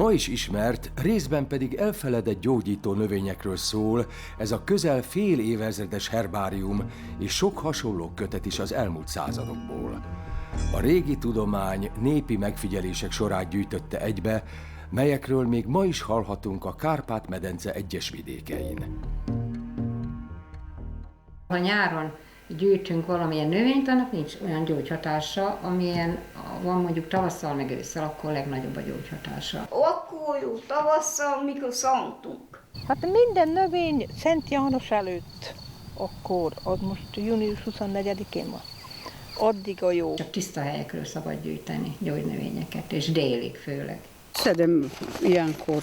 ma is ismert, részben pedig elfeledett gyógyító növényekről szól ez a közel fél évezredes herbárium, és sok hasonló kötet is az elmúlt századokból. A régi tudomány népi megfigyelések sorát gyűjtötte egybe, melyekről még ma is hallhatunk a Kárpát-medence egyes vidékein. Ha nyáron gyűjtünk valamilyen növényt, annak nincs olyan gyógyhatása, amilyen van mondjuk tavasszal meg ősszel, akkor legnagyobb a gyógyhatása. Akkor jó tavasszal, mikor szántunk. Hát minden növény Szent János előtt, akkor, az most június 24-én van. Addig a jó. Csak tiszta helyekről szabad gyűjteni gyógynövényeket, és délig főleg. Szedem ilyenkor,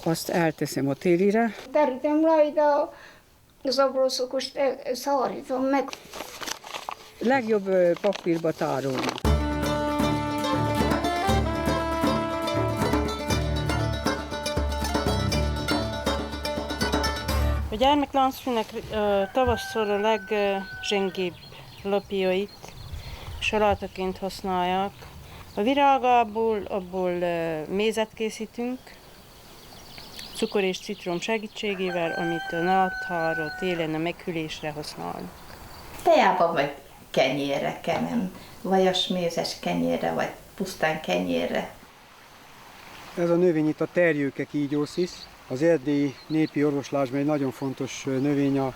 azt elteszem a télire. Terítem rajta az abroszokos, szarítom meg. Legjobb papírba tárolni. A gyermeklánszfűnek tavasszal a legzsengébb lapjait salátaként használják. A virágából abból mézet készítünk, cukor és citrom segítségével, amit a náthára, télen a meghűlésre használunk. Tejába vagy kenyérre kenem, vajasmézes kenyérre, vagy pusztán kenyérre. Ez a növény itt a terjőke kígyószisz. Az erdélyi népi orvoslásban egy nagyon fontos növény a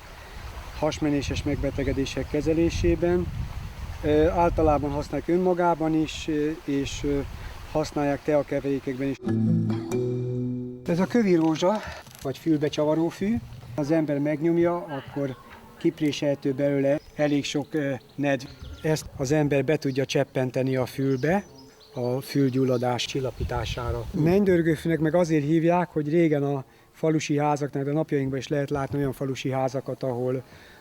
hasmenéses megbetegedések kezelésében. Általában használják önmagában is, és használják teakeverékekben is. Ez a kövi rózsa, vagy fülbecsavaró fű. Az ember megnyomja, akkor kipréselhető belőle elég sok nedv. Ezt az ember be tudja cseppenteni a fülbe, a fülgyulladás csillapítására. Mennydörgőfűnek meg azért hívják, hogy régen a falusi házaknál, de napjainkban is lehet látni olyan falusi házakat,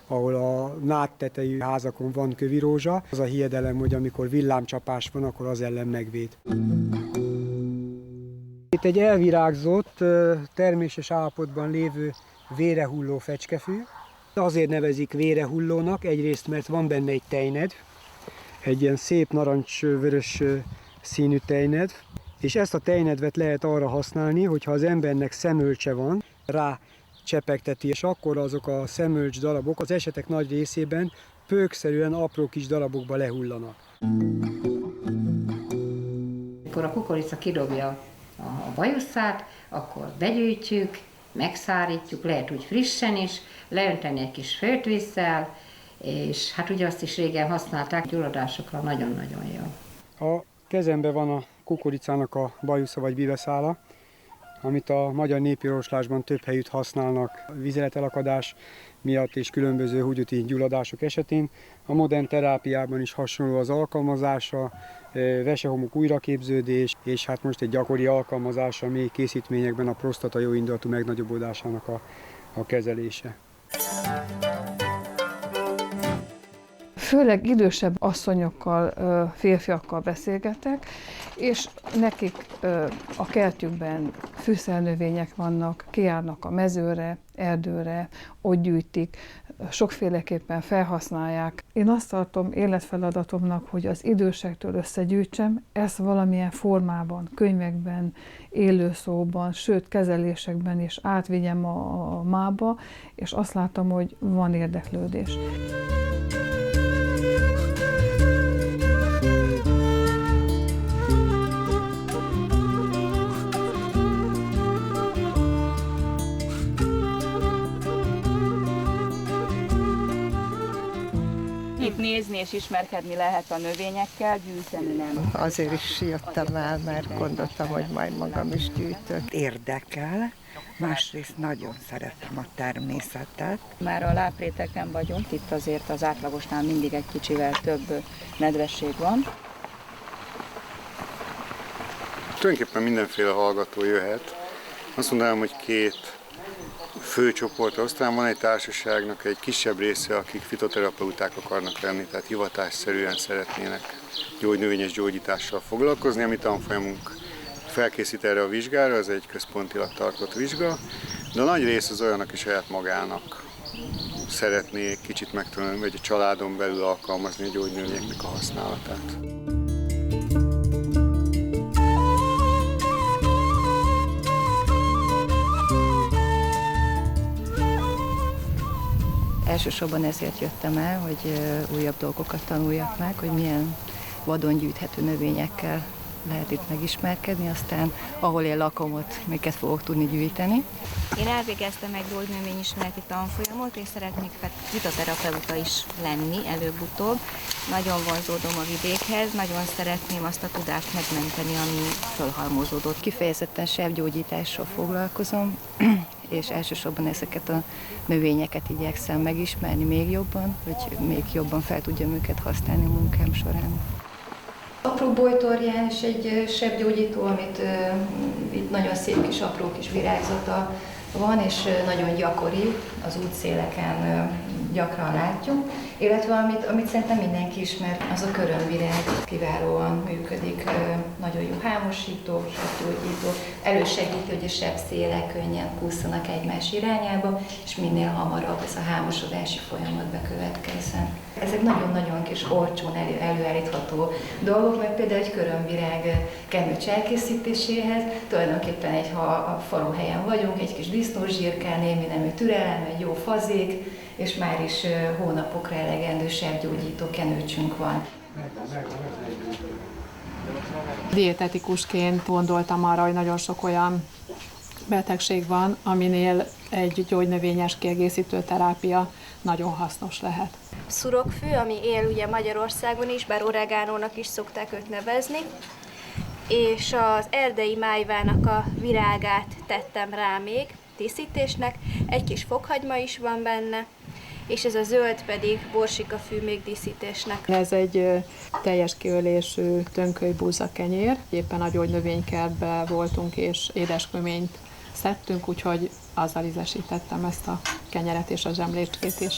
ahol a nádtetejű házakon van kövirózsa. Az a hiedelem, hogy amikor villámcsapás van, akkor az ellen megvéd. Itt egy elvirágzott, terméses állapotban lévő vérehulló fecskefű. Azért nevezik vérehullónak, egyrészt mert van benne egy tejnedv, egy ilyen szép narancsvörös színű tejnedv, és ezt a tejnedvet lehet arra használni, hogyha az embernek szemölcse van, rá csepegteti, és akkor azok a szemölcs darabok az esetek nagy részében pőkszerűen apró kis darabokba lehullanak. Amikor a kukorica kidobja a bajuszát, akkor begyűjtjük, megszárítjuk, lehet úgy frissen is, leönteni egy kis főtvízzel, és hát ugye azt is régen használták, gyulladásokra nagyon-nagyon jó. A kezemben van a kukoricának a bajusza vagy bibeszála, amit a magyar népi orvoslásban több helyütt használnak vizeletelakadás miatt és különböző húgyúti gyulladások esetén. A modern terápiában is hasonló az alkalmazása, vesehomok újraképződés, és hát most egy gyakori alkalmazása még készítményekben a prostata jóindulatú megnagyobbodásának a kezelése. Főleg idősebb asszonyokkal, férfiakkal beszélgetek, és nekik a kertjükben fűszernövények vannak, kijárnak a mezőre, erdőre, ott gyűjtik, sokféleképpen felhasználják. Én azt tartom életfeladatomnak, hogy az idősektől összegyűjtsem, ezt valamilyen formában, könyvekben, élőszóban, sőt kezelésekben is átvigyem a mába, és azt látom, hogy van érdeklődés. Itt nézni és ismerkedni lehet a növényekkel, gyűjteni nem. Azért is jöttem el, mert gondoltam, hogy majd magam is gyűjtök. Érdekel, másrészt nagyon szeretem a természetet. Már a lápréteken vagyunk, itt azért az átlagosnál mindig egy kicsivel több nedvesség van. Tulajdonképpen mindenféle hallgató jöhet. Azt mondanám, hogy két fő csoport, aztán van egy társaságnak egy kisebb része, akik fitoterapeuták akarnak lenni, tehát hivatásszerűen szeretnének gyógynövényes gyógyítással foglalkozni. A mi tanfolyamunk felkészít erre a vizsgára, ez egy központilag tartott vizsga, de a nagy rész az olyan, aki saját magának szeretné kicsit megtanulni, vagy a családon belül alkalmazni a gyógynövényeknek a használatát. Elsősorban ezért jöttem el, hogy újabb dolgokat tanuljak meg, hogy milyen vadon gyűjthető növényekkel lehet itt megismerkedni, aztán ahol én lakom, ott miket fogok tudni gyűjteni. Én elvégeztem egy gyógynövényismereti tanfolyamot, és szeretnék fitoterapeuta is lenni előbb-utóbb. Nagyon vonzódom a vidékhez, nagyon szeretném azt a tudást megmenteni, ami fölhalmozódott. Kifejezetten sebgyógyítással foglalkozom, és elsősorban ezeket a növényeket igyekszem megismerni még jobban, hogy még jobban fel tudjam őket használni a munkám során. Apró bojtorján és egy sebgyógyító, amit itt nagyon szép kis apró kis virágzata van, és nagyon gyakori, az útszéleken gyakran látjuk, illetve amit szerintem mindenki ismer, az a körömvirág, kiválóan működik, nagyon jó hámosító, sebgyógyító, elősegíti, hogy a sebszélek könnyen pusszanak egymás irányába, és minél hamarabb ez a hámosodási folyamat bekövetkezzen. Ezek nagyon-nagyon kis olcsón előállítható dolgok, mert például egy körömvirág kenőcs elkészítéséhez tulajdonképpen ha a faluhelyen vagyunk, egy kis disznózsír kell, némi nemű türelem, egy jó fazék, és már is hónapokra elegendő sebgyógyító kenőcsünk van. Dietetikusként gondoltam arra, hogy nagyon sok olyan betegség van, aminél egy gyógynövényes kiegészítő terápia nagyon hasznos lehet. Szurokfű, ami él ugye Magyarországon is, bár oregánónak is szokták őt nevezni, és az erdei májvának a virágát tettem rá még díszítésnek, egy kis fokhagyma is van benne, és ez a zöld pedig borsikafű még díszítésnek. Ez egy teljes kiölésű tönkölybúza kenyér, éppen a gyógynövénykertben voltunk és édesköményt szedtünk, úgyhogy azzal ízesítettem ezt a kenyeret és a zsemlécskét is.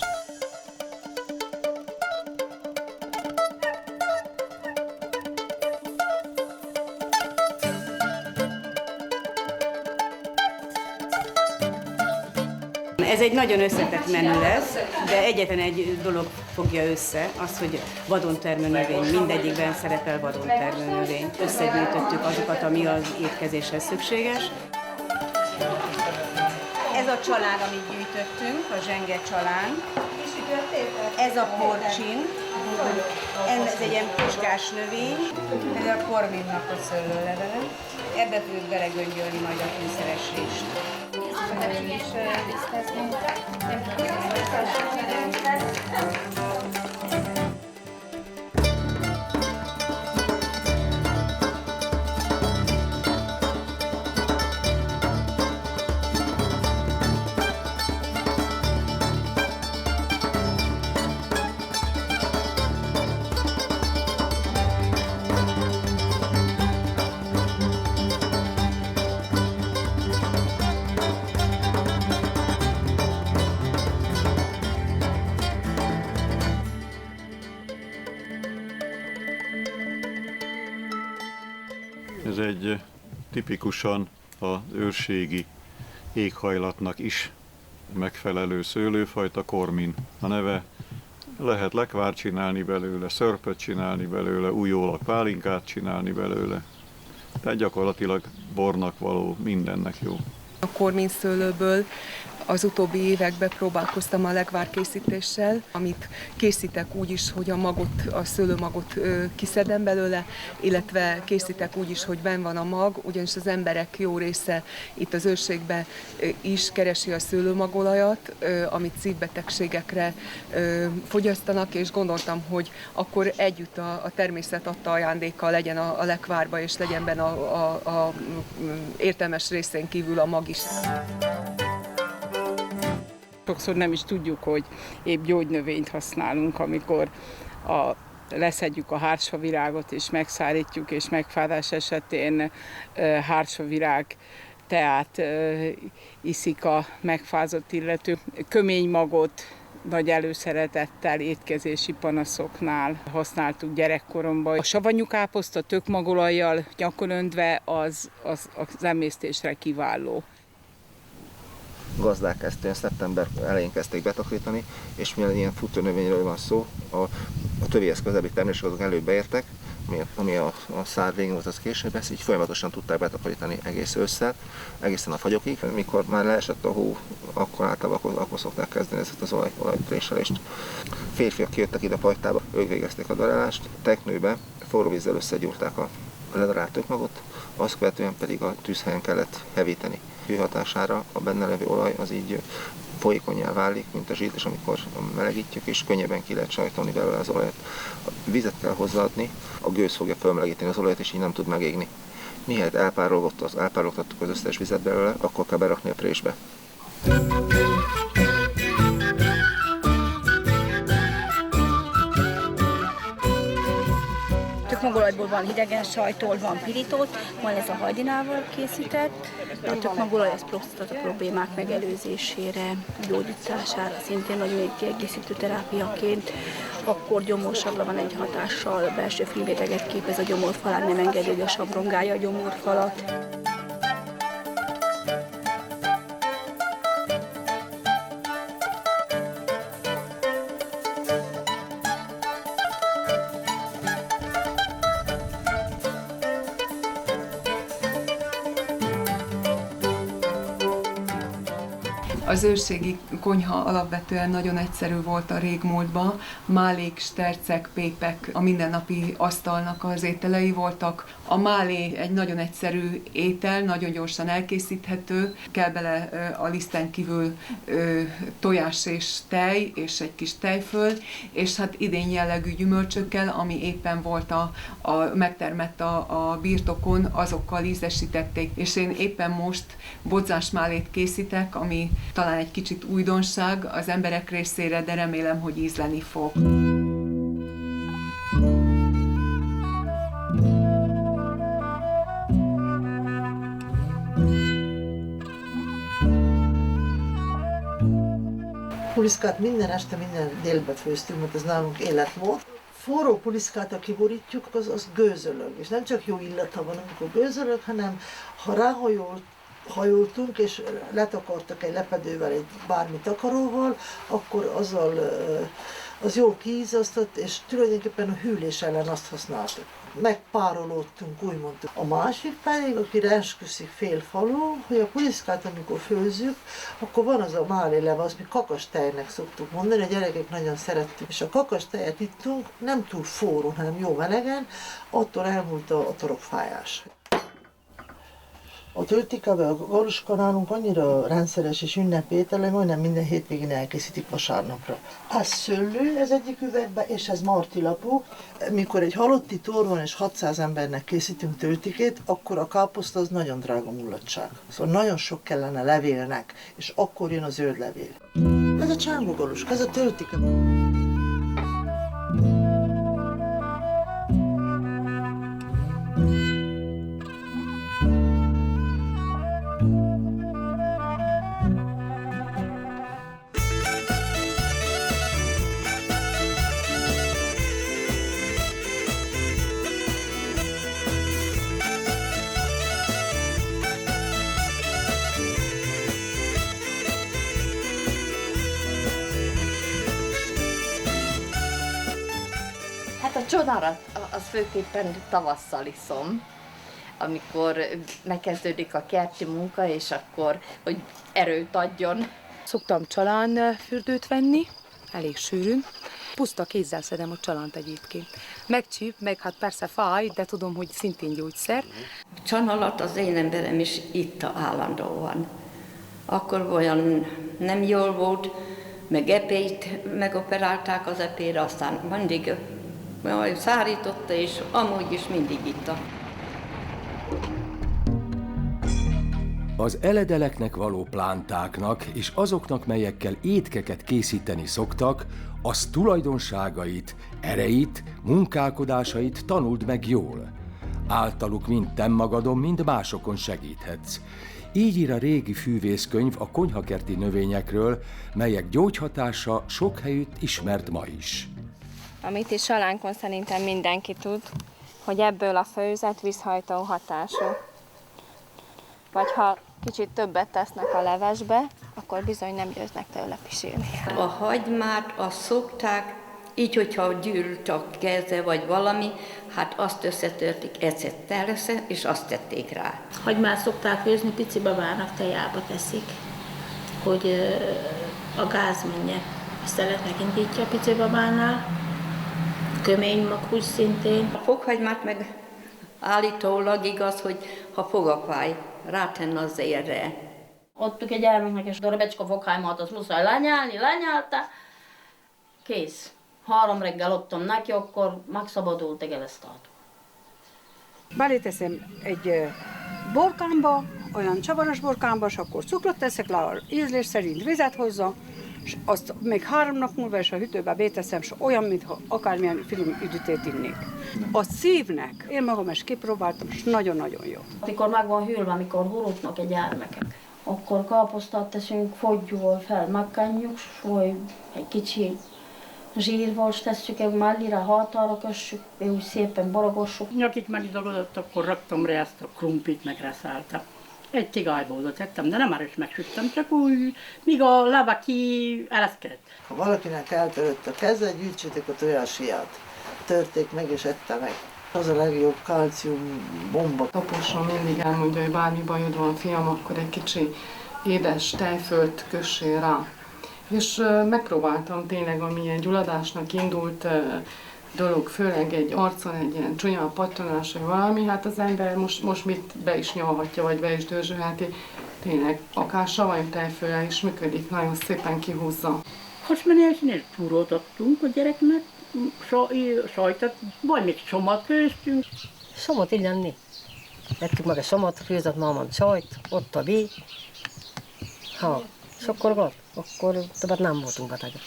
Ez egy nagyon összetett menü lesz, de egyetlen egy dolog fogja össze, az, hogy vadon termő növény, mindegyikben szerepel vadon termő növény. Összegyűjtöttük azokat, ami az étkezéshez szükséges. Ez a csalán, amit gyűjtöttünk, a zsenge csalán. Ez a porcsin, ez egy ilyen puskás növény, ez a korminnak a szőlőlevele. Ebbe fogjuk belegöngyölni majd a fűszeres rist. Ez egy tipikusan az őrségi éghajlatnak is megfelelő szőlőfajta, kormin a neve. Lehet lekvárt csinálni belőle, szörpöt csinálni belőle, újólag pálinkát csinálni belőle. Tehát gyakorlatilag bornak való, mindennek jó. A korminszőlőből az utóbbi években próbálkoztam a lekvárkészítéssel, amit készítek úgy is, hogy a szőlőmagot kiszedem belőle, illetve készítek úgy is, hogy benn van a mag, ugyanis az emberek jó része itt az őrségben is keresi a szőlőmagolajat, amit szívbetegségekre fogyasztanak, és gondoltam, hogy akkor együtt a természet adta ajándéka legyen a lekvárba, és legyen benne a értelmes részén kívül a mag is. Sokszor nem is tudjuk, hogy épp gyógynövényt használunk, amikor leszedjük a hársfavirágot és megszárítjuk, és megfázás esetén hársfavirág teát iszik a megfázott illető. Köménymagot nagy előszeretettel étkezési panaszoknál használtuk gyerekkoromban. A savanyú káposzta tökmagolajjal nyakon öntve az emésztésre kiváló. Gazdák ezt szeptember elején kezdték betakarítani, és mivel ilyen futónövényről van szó, a tövéhez közeli termések azok előbb beértek, ami a szár végén volt, az később, ezt így folyamatosan tudták betakarítani egész ősszel, egészen a fagyokig. Mikor már leesett a hó, akkor általában akkor szokták kezdeni ezt az olajpréselést. Férfiak kijöttek ide a pajtába, ők végezték a darálást, teknőbe forró vízzel összegyúrták a ledarált tökmagot, azt követően pedig a tűzhelyen kellett hevíteni. Hő hatására a benne levő olaj az így folyékonnyá válik, mint a zsírt, és amikor melegítjük, és könnyebben ki lehet sajtolni belőle az olajat. A vizet kell hozzáadni, a gőz fogja felmelegíteni az olajat, és így nem tud megégni. Mihelyt elpárologtattuk az összes vizet belőle, akkor kell berakni a présbe. Tökmagolajból van hidegen sajtól, van pirított, van ez a hajdinával készített. A tökmagolaj az prostata problémák megelőzésére, gyógyítására szintén nagyon egy kiegészítő terápiaként. Akkor gyomorsagla van egy hatással, belső filmréteget képez a gyomorfalán, nem engedi, hogy a sabrongálja a gyomorfalat. Az őrségi konyha alapvetően nagyon egyszerű volt a régmúltban. Málék, stercek, pépek a mindennapi asztalnak az ételei voltak. A málé egy nagyon egyszerű étel, nagyon gyorsan elkészíthető. Kell bele a liszten kívül tojás és tej, és egy kis tejföl, és hát idén jellegű gyümölcsökkel, ami éppen volt megtermett a birtokon, azokkal ízesítették. És én éppen most bodzásmálét készítek, ami talán egy kicsit újdonság az emberek részére, de remélem, hogy ízleni fog. Puliszkát minden este, minden délbe főztünk, mert ez nálunk élet volt. Forró puliszkát, ha kiborítjuk, az gőzölög. És nem csak jó illata van, amikor gőzölög, hanem ha ráhajoltunk, és letakartak egy lepedővel, egy bármi takaróval, akkor az jól kiízasztott, és tulajdonképpen a hűlés ellen azt használtuk. Megpárolódtunk, úgy mondtuk. A másik pedig, akire esküszik fél falu, hogy a puliszkát, amikor főzzük, akkor van az a málé leve, azt mi kakastejnek szoktuk mondani, a gyerekek nagyon szerettük. És a kakastejet ittunk, nem túl forró, hanem jó melegen, attól elmúlt a torokfájás. A töltikával a galuska nálunk annyira rendszeres és ünnepétel, hogy majdnem minden hétvégén elkészítik vasárnapra. Ez szőlő, ez egyik üvegbe, és ez martilapú. Mikor egy halotti tor van és 600 embernek készítünk töltikét, akkor a káposzta az nagyon drága mulatság. Szóval nagyon sok kellene levélnek, és akkor jön a zöld levél. Ez a csángógaluska, ez a töltike. A csodárat az főképpen tavasszal iszom, amikor megkezdődik a kerti munka, és akkor, hogy erőt adjon. Szoktam csalánfürdőt venni, elég sűrűn. Puszta kézzel szedem a csalánt egyébként. Megcsíp, meg hát persze fáj, de tudom, hogy szintén gyógyszer. A csanalat az én emberem is itta állandóan. Akkor olyan nem jól volt, meg epét megoperálták az epére, aztán mindig szárította, és amúgy is mindig itta. Az eledeleknek való plántáknak és azoknak, melyekkel étkeket készíteni szoktak, az tulajdonságait, ereit, munkálkodásait tanuld meg jól. Általuk mind te magadon, mind másokon segíthetsz. Így ír a régi fűvészkönyv a konyhakerti növényekről, melyek gyógyhatása sok helyütt ismert ma is. Amit is salánkon szerintem mindenki tud, hogy ebből a főzet vízhajtó hatású. Vagy ha kicsit többet tesznek a levesbe, akkor bizony nem győznek tőle pisilni. A hagymát azt szokták Így, hogyha gyűlt a keze vagy valami, hát azt összetörték ecettel össze, és azt tették rá. Hagymát szokták főzni, pici babának tejába teszik, hogy a gáz menjen. Szelet megindítja a pici babánál, kömény mag úgy szintén. A fokhagymát meg állítólag igaz, hogy ha fogafáj, rátenne az érre. Adtuk egy gyermeknek, és darabecska fokhagymát, azt muszáj lenyálta, kész. 3 reggel adtam neki, akkor megszabadult a gelesztától. Beléteszem egy borkámba, olyan csavaros borkámba, és akkor cukrot teszek le, ízlés szerint vizet hozzá, és azt még 3 nap múlva is a hűtőbe béteszem, és olyan, mintha akármilyen finom üdítét innék. A szívnek, én magam is kipróbáltam, és nagyon-nagyon jó. Amikor meg van hűlve, amikor hurutnak egy gyermekek, akkor káposztát teszünk foggyúval fel, megkenjük, vagy egy kicsi zsírval tesszük mellére, hátára kössük, úgy szépen borogossuk. Nyakig megdagadott, akkor raktam rá ezt a krumplit, meg rászálltam. Egy tigályból tettem, de nem már is megsüttem, csak úgy, míg a lába ki ereszkedett. Ha valakinek eltörött a keze, gyűjtsétek a tojáshiát. Törték meg és ette meg. Az a legjobb kalcium bomba. Apusom mindig elmondja, hogy bármi bajod van, fiam, akkor egy kicsi édes tejfölt kössél rá. És megpróbáltam tényleg, ami ilyen gyulladásnak indult dolog, főleg egy arcon egy ilyen csúnya pattanás, vagy valami, hát az ember most mit be is nyalhatja, vagy be is dörzsölheti. Tényleg, akár savanyú tejföllel is működik, nagyon szépen kihúzza. Hasmenésnél túrót adtunk a gyereknek, sajtot, vagy még somat főztünk. Somot ilyenni. Vettük meg a somot, főzött mamon sajt, ott a bí. Ha, és akkor többet nem voltunk betegek.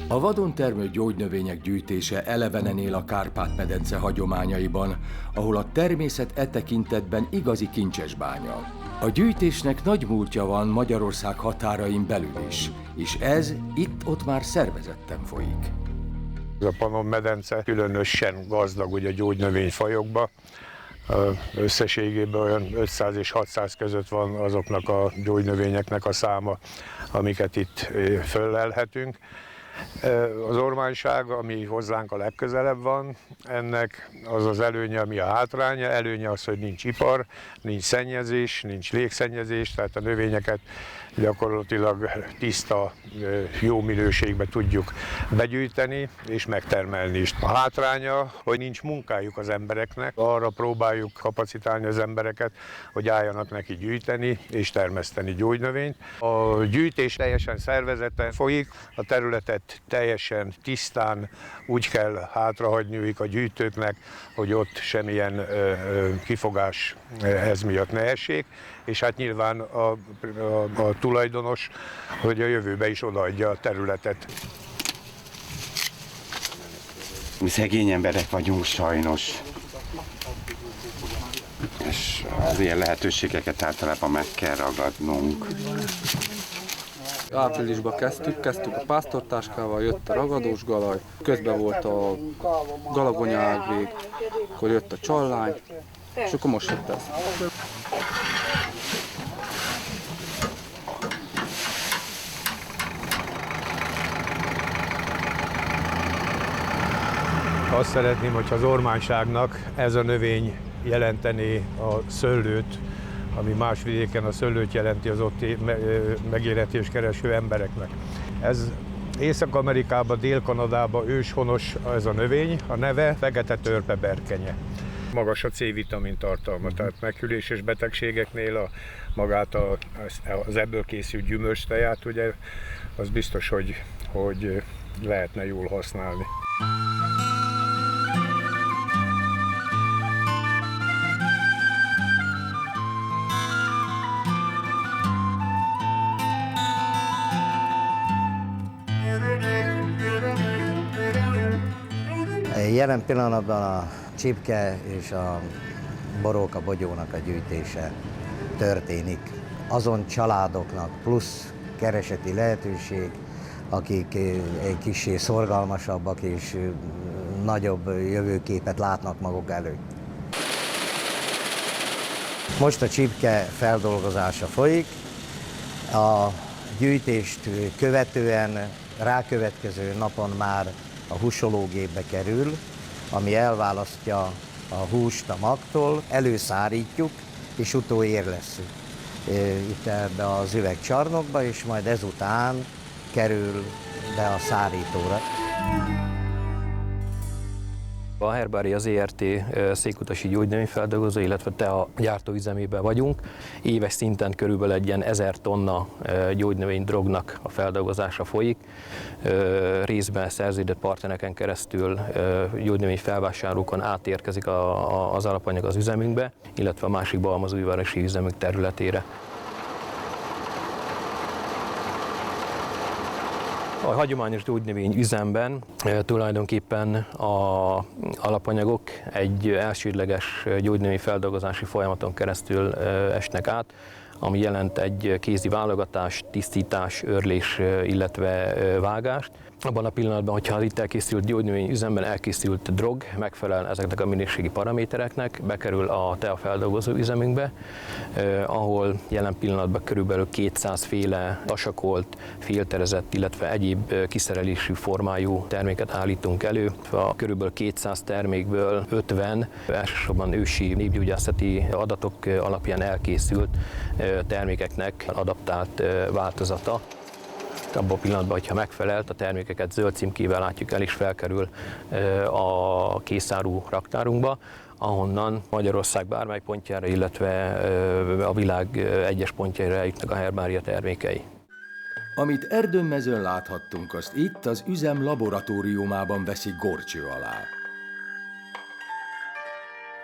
A vadon termő gyógynövények gyűjtése elevenen él a Kárpát-medence hagyományaiban, ahol a természet e tekintetben igazi kincsesbánya. A gyűjtésnek nagy múltja van Magyarország határain belül is, és ez itt-ott már szervezetten folyik. Ez a Pannon-medence különösen gazdag ugye gyógynövényfajokba. Összességében olyan 500 és 600 között van azoknak a gyógynövényeknek a száma, amiket itt föllelhetünk. Az ormányság, ami hozzánk a legközelebb van, ennek az az előnye, ami a hátránya. Előnye az, hogy nincs ipar, nincs szennyezés, nincs légszennyezés, tehát a növényeket gyakorlatilag tiszta, jó minőségben tudjuk begyűjteni és megtermelni is. A hátránya, hogy nincs munkájuk az embereknek, arra próbáljuk kapacitálni az embereket, hogy álljanak neki gyűjteni és termeszteni gyógynövényt. A gyűjtés teljesen szervezeten folyik, a területet teljesen tisztán úgy kell hátrahagyniuk a gyűjtőknek, hogy ott semmilyen kifogás ez miatt ne essék, és hát nyilván a tulajdonos, hogy a jövőbe is odaadja a területet. Mi szegény emberek vagyunk sajnos, és az ilyen lehetőségeket általában meg kell ragadnunk. Áprilisban kezdtük a pásztortáskával, jött a ragadós galaj, közben volt a galagonyágvég, akkor jött a csallány, és akkor most jött ez. Azt szeretném, hogyha az ormányságnak ez a növény jelenteni a szőlőt, ami más vidéken a szőlőt jelenti az ott megélhetést kereső embereknek. Ez Észak-Amerikában, Dél-Kanadában őshonos ez a növény, a neve fekete törpeberkenye. Magas a C-vitamin tartalma, tehát meghűléses betegségeknél magát az ebből készült gyümölcsteját, ugye, az biztos, hogy lehetne jól használni. Jelen pillanatban a csipke és a boróka bogyónak a gyűjtése történik. Azon családoknak plusz kereseti lehetőség, akik egy kicsi szorgalmasabbak és nagyobb jövőképet látnak maguk előtt. Most a csipke feldolgozása folyik, a gyűjtést követően rákövetkező napon már a húsológépbe kerül, ami elválasztja a húst a magtól, előszárítjuk és utóérlesszük itt ebbe az üvegcsarnokba, és majd ezután kerül be a szárítóra. A Herbária ZRT székutasi gyógynövényfeldolgozó, illetve tea gyártóüzemében vagyunk. Éves szinten körülbelül egy ilyen 1000 tonna gyógynövénydrognak a feldolgozása folyik. Részben szerződött partnereken keresztül gyógynövényfelvásárlókon átérkezik az alapanyag az üzemünkbe, illetve a másik Balmazújvárosi üzemünk területére. A hagyományos gyógynövény üzemben tulajdonképpen az alapanyagok egy elsődleges gyógynövény feldolgozási folyamaton keresztül esnek át, ami jelent egy kézi válogatás, tisztítás, őrlés, illetve vágást. Abban a pillanatban, hogyha az itt elkészült gyógynövény üzemben elkészült drog megfelel ezeknek a minőségi paramétereknek, bekerül a teafeldolgozó üzemünkbe, ahol jelen pillanatban körülbelül 200 féle tasakolt, filterezett, illetve egyéb kiszerelésű formájú terméket állítunk elő. A körülbelül 200 termékből 50 elsősorban ősi népgyógyászati adatok alapján elkészült termékeknek adaptált változata. Abban a pillanatban, hogyha megfelelt, a termékeket zöld címkével látjuk el, és felkerül a készáru raktárunkba, ahonnan Magyarország bármely pontjára, illetve a világ egyes pontjaira eljutnak a Herbária termékei. Amit Erdőmezőn láthattunk, azt itt az üzem laboratóriumában veszik górcső alá.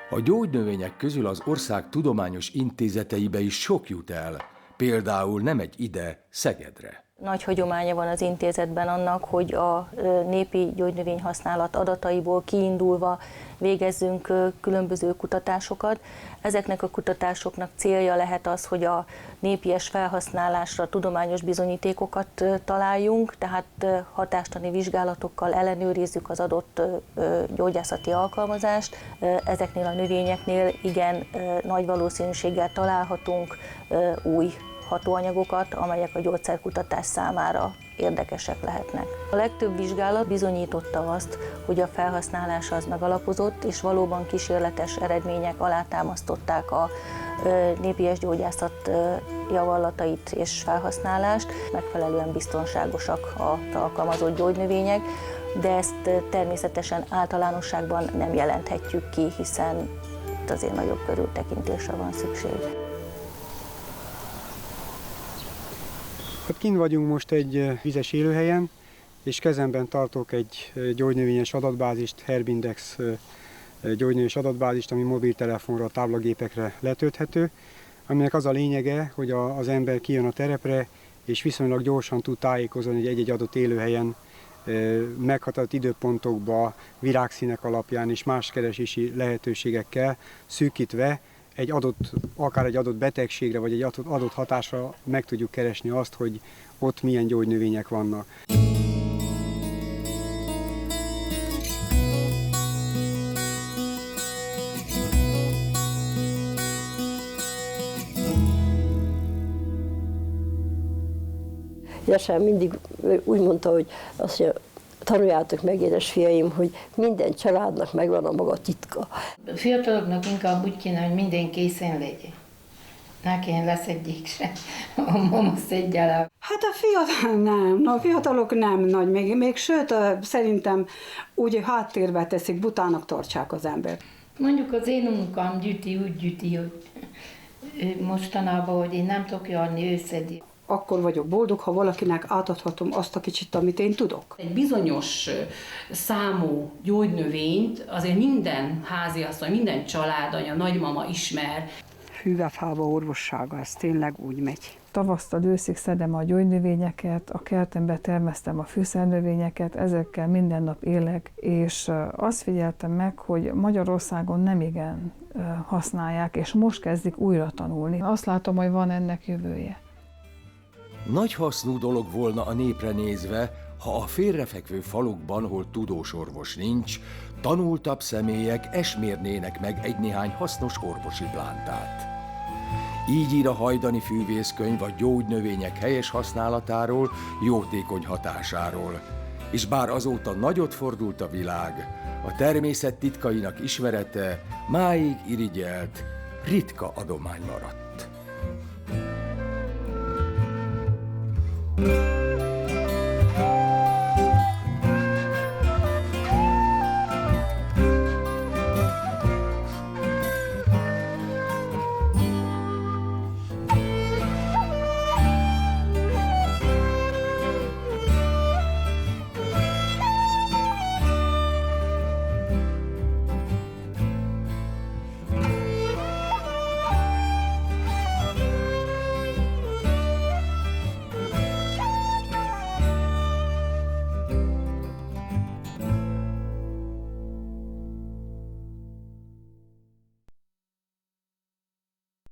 A gyógynövények közül az ország tudományos intézeteibe is sok jut el, például nem egy ide, Szegedre. Nagy hagyománya van az intézetben annak, hogy a népi gyógynövény használat adataiból kiindulva végezzünk különböző kutatásokat. Ezeknek a kutatásoknak célja lehet az, hogy a népies felhasználásra tudományos bizonyítékokat találjunk, tehát hatástani vizsgálatokkal ellenőrizzük az adott gyógyászati alkalmazást. Ezeknél a növényeknél igen nagy valószínűséggel találhatunk új hatóanyagokat, amelyek a gyógyszerkutatás számára érdekesek lehetnek. A legtöbb vizsgálat bizonyította azt, hogy a felhasználás az megalapozott, és valóban kísérletes eredmények alátámasztották a népies gyógyászat javallatait és felhasználást. Megfelelően biztonságosak az alkalmazott gyógynövények, de ezt természetesen általánosságban nem jelenthetjük ki, hiszen itt azért nagyobb körültekintésre van szükség. Hát kint vagyunk most egy vizes élőhelyen, és kezemben tartok egy gyógynövényes adatbázist, Herbindex gyógynövényes adatbázist, ami mobiltelefonra, táblagépekre letölthető, aminek az a lényege, hogy az ember kijön a terepre, és viszonylag gyorsan tud tájékozódni egy adott élőhelyen, meghatározott időpontokba, virágszínek alapján és más keresési lehetőségekkel szűkítve akár egy adott betegségre vagy egy adott hatásra meg tudjuk keresni azt, hogy ott milyen gyógynövények vannak. Jasán mindig úgy mondta, hogy azt mondja, tanuljátok meg, édesfiaim, hogy minden családnak megvan a maga titka. A fiataloknak inkább úgy kéne, hogy minden készen legyen. Ne kéne leszedjék se, a mama szedje le. Hát a fiatalok nem nagy, még sőt, szerintem úgy háttérbe teszik, butának tartsák az embert. Mondjuk az én unkám úgy gyűjti, hogy mostanában, hogy én nem tudok járni, ő szedi. Akkor vagyok boldog, ha valakinek átadhatom azt a kicsit, amit én tudok. Egy bizonyos számú gyógynövényt azért minden háziasszony, minden családanya, nagymama ismer. Hüvefába orvossága, ez tényleg úgy megy. Tavasztól őszig szedem a gyógynövényeket, a kertembe termesztem a fűszernövényeket, ezekkel minden nap élek, és azt figyeltem meg, hogy Magyarországon nem igen használják, és most kezdik újra tanulni. Azt látom, hogy van ennek jövője. Nagy hasznú dolog volna a népre nézve, ha a félrefekvő falukban, hol tudós orvos nincs, tanultabb személyek esmérnének meg egy-néhány hasznos orvosi plántát. Így ír a hajdani fűvészkönyv a gyógynövények helyes használatáról, jótékony hatásáról. És bár azóta nagyot fordult a világ, a természet titkainak ismerete máig irigyelt, ritka adomány maradt.